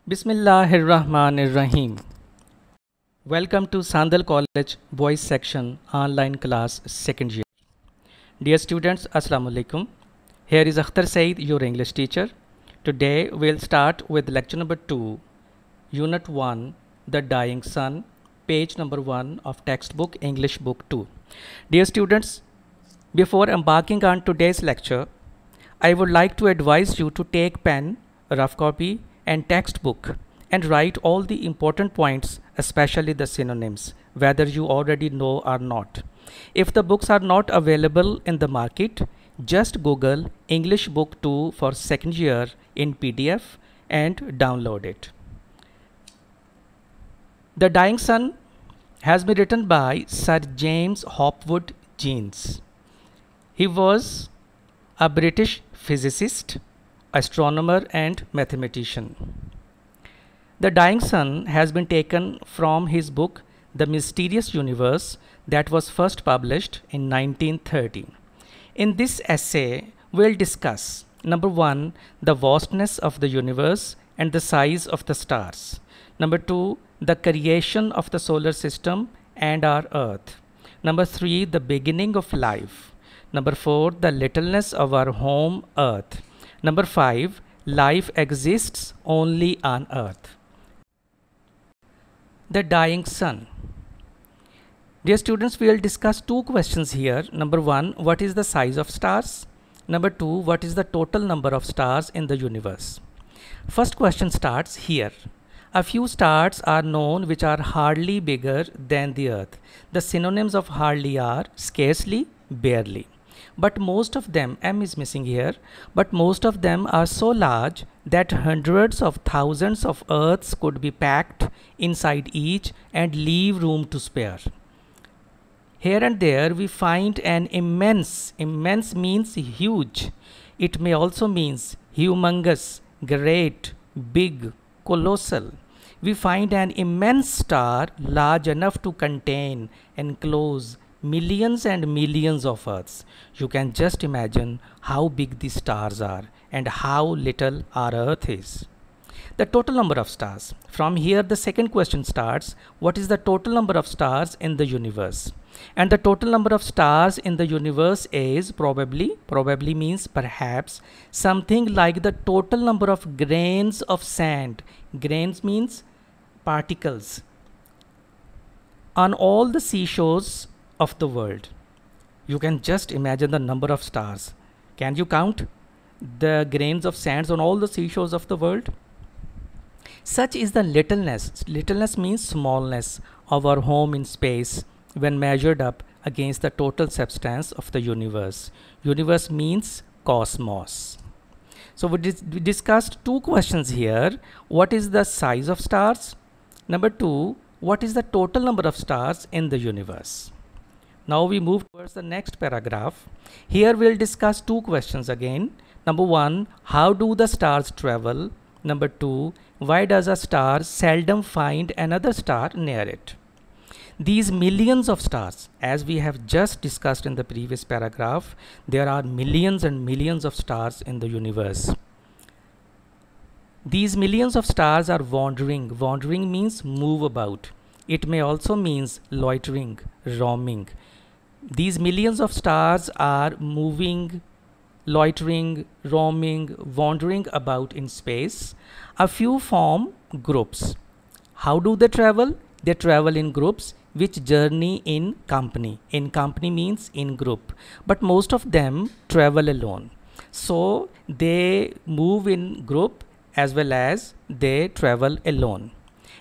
Bismillahirrahmanirrahim. Welcome to Sandal College Boys Section online class second year. Dear students, Assalamu alaikum. Here is Akhtar Saeed, your English teacher. Today we'll start with lecture number 2, Unit 1, The Dying Sun, page number 1 of textbook English book 2. Dear students, before embarking on today's lecture, I would like to advise you to take pen, rough copy and textbook and write all the important points, especially the synonyms, whether you already know or not. If the books are not available in the market, just Google English Book 2 for second year in PDF and download it. The Dying Sun has been written by Sir James Hopwood Jeans. He was a British physicist, astronomer and mathematician. The Dying Sun has been taken from his book The Mysterious Universe that was first published in 1930. In this essay, we'll discuss number 1, the vastness of the universe and the size of the stars. Number 2, the creation of the solar system and our earth. Number 3, the beginning of life. Number 4, the littleness of our home earth. Number 5, life exists only on earth. The Dying Sun. Dear students, we will discuss two questions here. Number 1, what is the size of stars? Number 2, what is the total number of stars in the universe? First question starts here. A few stars are known which are hardly bigger than the earth. The synonyms of hardly are scarcely, barely. But most of them, M is missing here, but most of them are so large that hundreds of thousands of earths could be packed inside each and leave room to spare. Here and there we find an immense means huge. It may also means humongous, great, big, colossal. We find an immense star large enough to contain, enclose millions and millions of earths. You can just imagine how big these stars are and how little our earth is. The total number of stars. From here the second question starts. What is the total number of stars in the universe? And the total number of stars in the universe is probably means perhaps, something like the total number of grains of sand. Grains means particles on all the seashores of the world. You can just imagine the number of stars. Can you count the grains of sands on all the seashores of the world? Such is the littleness. Littleness means smallness of our home in space when measured up against the total substance of the universe. Universe means cosmos. So we discussed two questions here. What is the size of stars? Number 2, what is the total number of stars in the universe? Now we move towards the next paragraph. Here we'll discuss two questions again. Number 1, how do the stars travel? Number 2, why does a star seldom find another star near it? These millions of stars, as we have just discussed in the previous paragraph, there are millions and millions of stars in the universe. These millions of stars are wandering. Wandering means move about. It may also means loitering, roaming. These millions of stars are moving, loitering, roaming, wandering about in space. A few form groups. How do they travel? They travel in groups which journey in company. In company means in group. But most of them travel alone. So they move in group as well as they travel alone.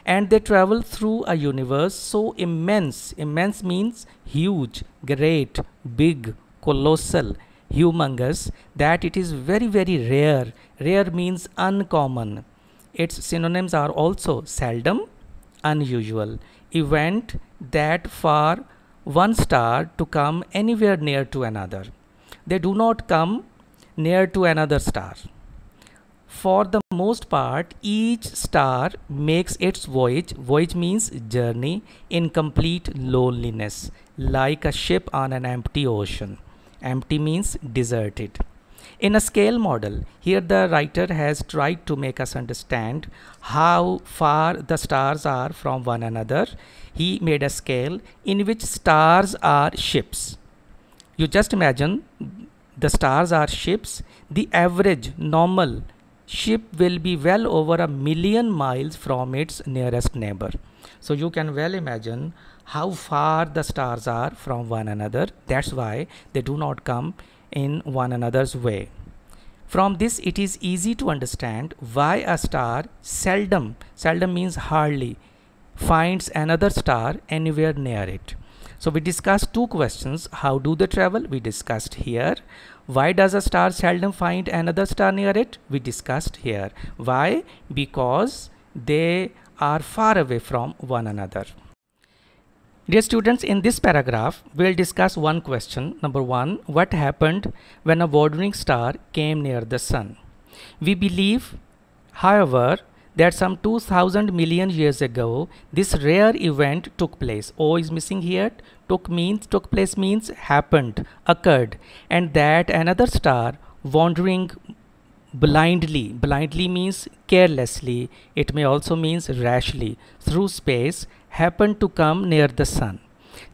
And they travel through a universe so immense. Immense means huge, great, big, colossal, humongous, that it is very, very rare. Rare means uncommon. Its synonyms are also seldom, unusual. Event that for one star to come anywhere near to another. They do not come near to another star. For the most part, each star makes its voyage means journey, in complete loneliness, like a ship on an empty ocean. Empty means deserted. In a scale model, here the writer has tried to make us understand how far the stars are from one another. He made a scale in which stars are ships. You just imagine the stars are ships. The average normal ship will be well over 1,000,000 miles from its nearest neighbor. So you can well imagine how far the stars are from one another. That's why they do not come in one another's way. From this, it is easy to understand why a star seldom means hardly, finds another star anywhere near it. So we discussed two questions. How do they travel? We discussed here. Why does a star seldom find another star near it? We discussed here. Why? Because they are far away from one another. Dear students, in this paragraph, we'll discuss one question. Number one, what happened when a wandering star came near the sun? We believe, however, that some 2000 million years ago, this rare event took place. O is missing here. Took place means happened, occurred, and that another star wandering blindly means carelessly, it may also means rashly, through space, happened to come near the sun.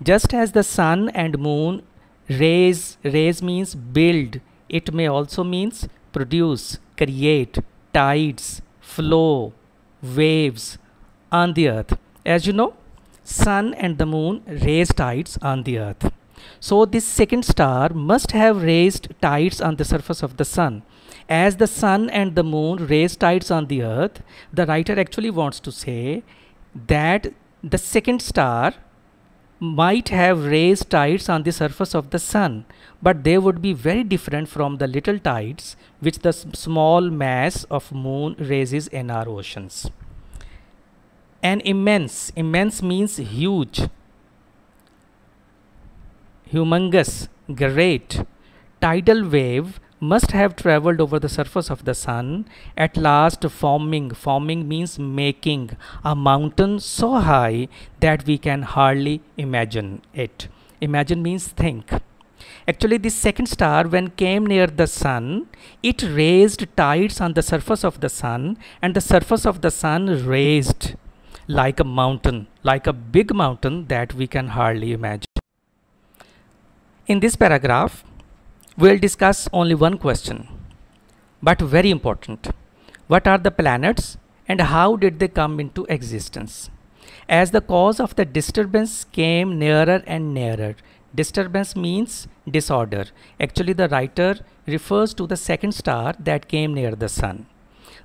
Just as the sun and moon raise means build, it may also means produce, create, tides, flow, waves on the earth. As you know, sun and the moon raise tides on the earth. So this second star must have raised tides on the surface of the sun. As the sun and the moon raise tides on the earth, the writer actually wants to say that the second star might have raised tides on the surface of the sun, but they would be very different from the little tides which the small mass of moon raises in our oceans. An immense means huge, humongous, great tidal wave must have traveled over the surface of the sun, at last forming means making a mountain so high that we can hardly imagine it. Imagine means think. Actually, this second star, when came near the sun, it raised tides on the surface of the sun, and the surface of the sun raised like a mountain, like a big mountain that we can hardly imagine. In this paragraph, we'll discuss only one question, but very important. What are the planets and how did they come into existence? As the cause of the disturbance came nearer and nearer. Disturbance means disorder. Actually, the writer refers to the second star that came near the sun.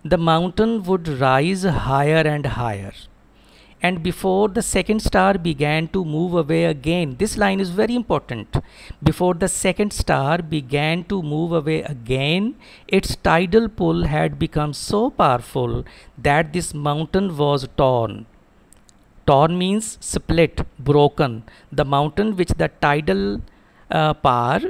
The mountain would rise higher and higher. And before the second star began to move away again, this line is very important. Before the second star began to move away again, its tidal pull had become so powerful that this mountain was torn. Torn means split, broken. The mountain which the tidal power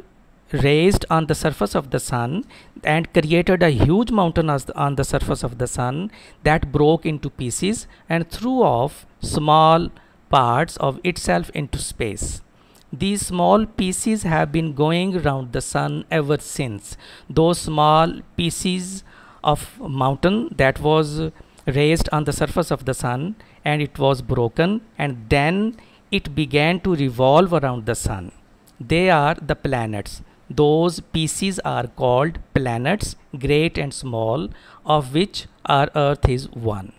raised on the surface of the sun and created a huge mountain on the surface of the sun, that broke into pieces and threw off small parts of itself into space. These small pieces have been going around the sun ever since. Those small pieces of mountain that was raised on the surface of the sun, and it was broken, and then it began to revolve around the sun. They are the planets. Those pieces are called planets, great and small, of which our Earth is one.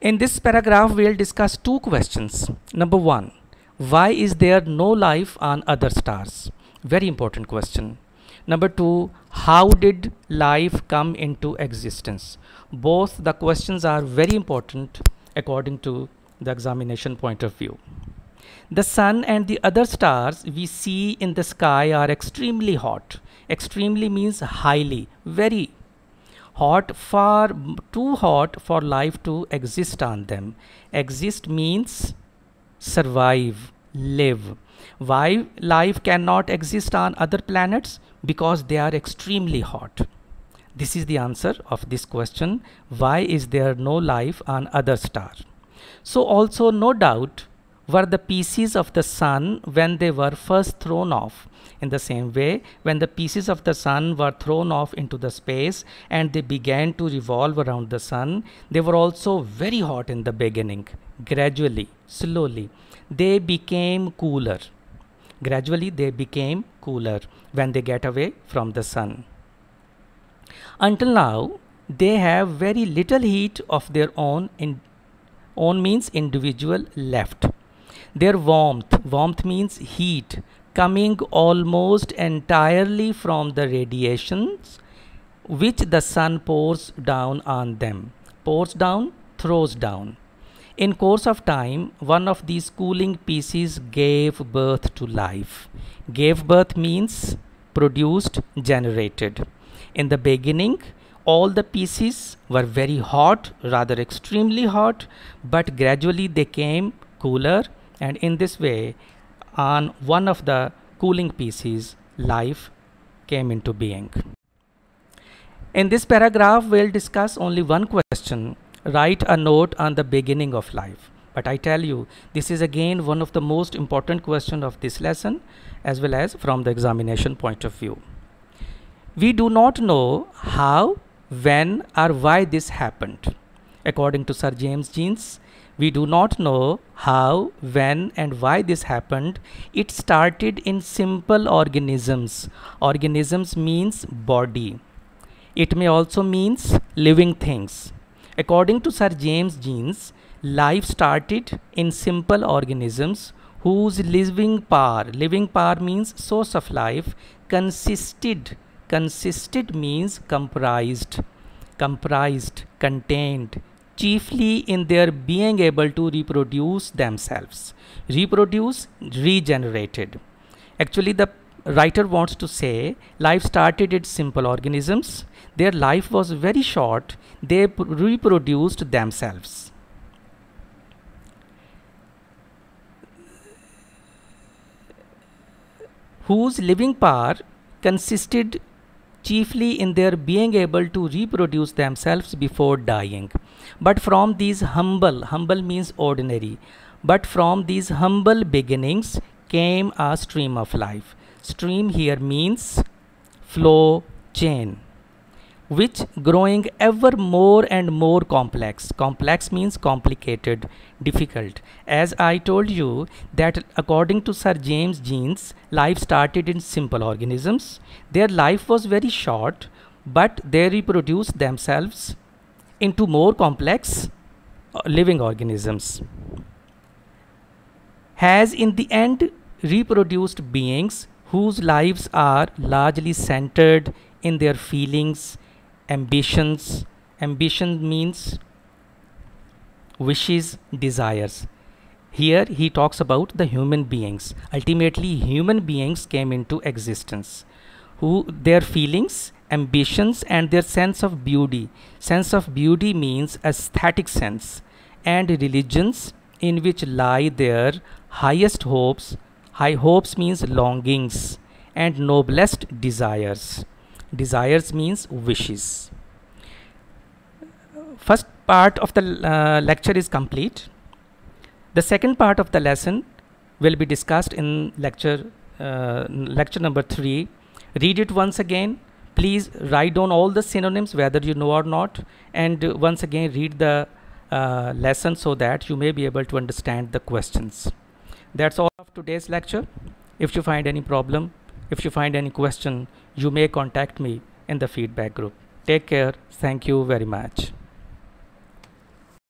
In this paragraph, we will discuss two questions. Number one, why is there no life on other stars? Very important question. Number two, how did life come into existence? Both the questions are very important according to the examination point of view. The sun and the other stars we see in the sky are extremely hot. Extremely means highly, very hot, far too hot for life to exist on them. Exist means survive, live. Why life cannot exist on other planets? Because they are extremely hot. This is the answer of this question. Why is there no life on other stars? So also, no doubt, were the pieces of the sun when they were first thrown off. In the same way, when the pieces of the sun were thrown off into the space and they began to revolve around the sun, they were also very hot in the beginning. Gradually, slowly, they became cooler. Gradually, they became cooler when they get away from the sun. Until now, they have very little heat of their own. Own means individual left. Their warmth means heat, coming almost entirely from the radiations which the sun pours down on them. Pours down, throws down. In course of time, one of these cooling pieces gave birth to life. Gave birth means produced, generated. In the beginning, all the pieces were very hot, rather extremely hot, but gradually they came cooler, and in this way, on one of the cooling pieces, life came into being. In this paragraph, we'll discuss only one question. Write a note on the beginning of life. But I tell you, this is again one of the most important questions of this lesson, as well as from the examination point of view. We do not know how, when, or why this happened. According to Sir James Jeans, we do not know how, when, and why this happened. It started in simple organisms. Organisms means body. It may also means living things. According to Sir James Jeans, life started in simple organisms whose living power means source of life, consisted means comprised, contained, chiefly in their being able to reproduce themselves. Reproduce, regenerated. Actually, the writer wants to say life started in simple organisms. Their life was very short. They reproduced themselves. Whose living power consisted chiefly in their being able to reproduce themselves before dying. But from these humble means ordinary, but from these humble beginnings came a stream of life. Stream here means flow, chain, which growing ever more and more complex. Complex means complicated, difficult. As I told you that according to Sir James Jeans, life started in simple organisms. Their life was very short, but they reproduced themselves into more complex living organisms. Has in the end reproduced beings whose lives are largely centered in their feelings, ambitions. Ambition means wishes, desires. Here he talks about the human beings. Ultimately, human beings came into existence. Who their feelings, ambitions, and their sense of beauty. Sense of beauty means aesthetic sense, and religions in which lie their highest hopes. High hopes means longings, and noblest desires. Desires means wishes. First part of the lecture is complete. The second part of the lesson will be discussed in lecture number 3. Read it once again. Please write down all the synonyms whether you know or not, and once again read the lesson so that you may be able to understand the questions. That's all of today's lecture. If you find any problem, if you find any question, you may contact me in the feedback group. Take care. Thank you very much.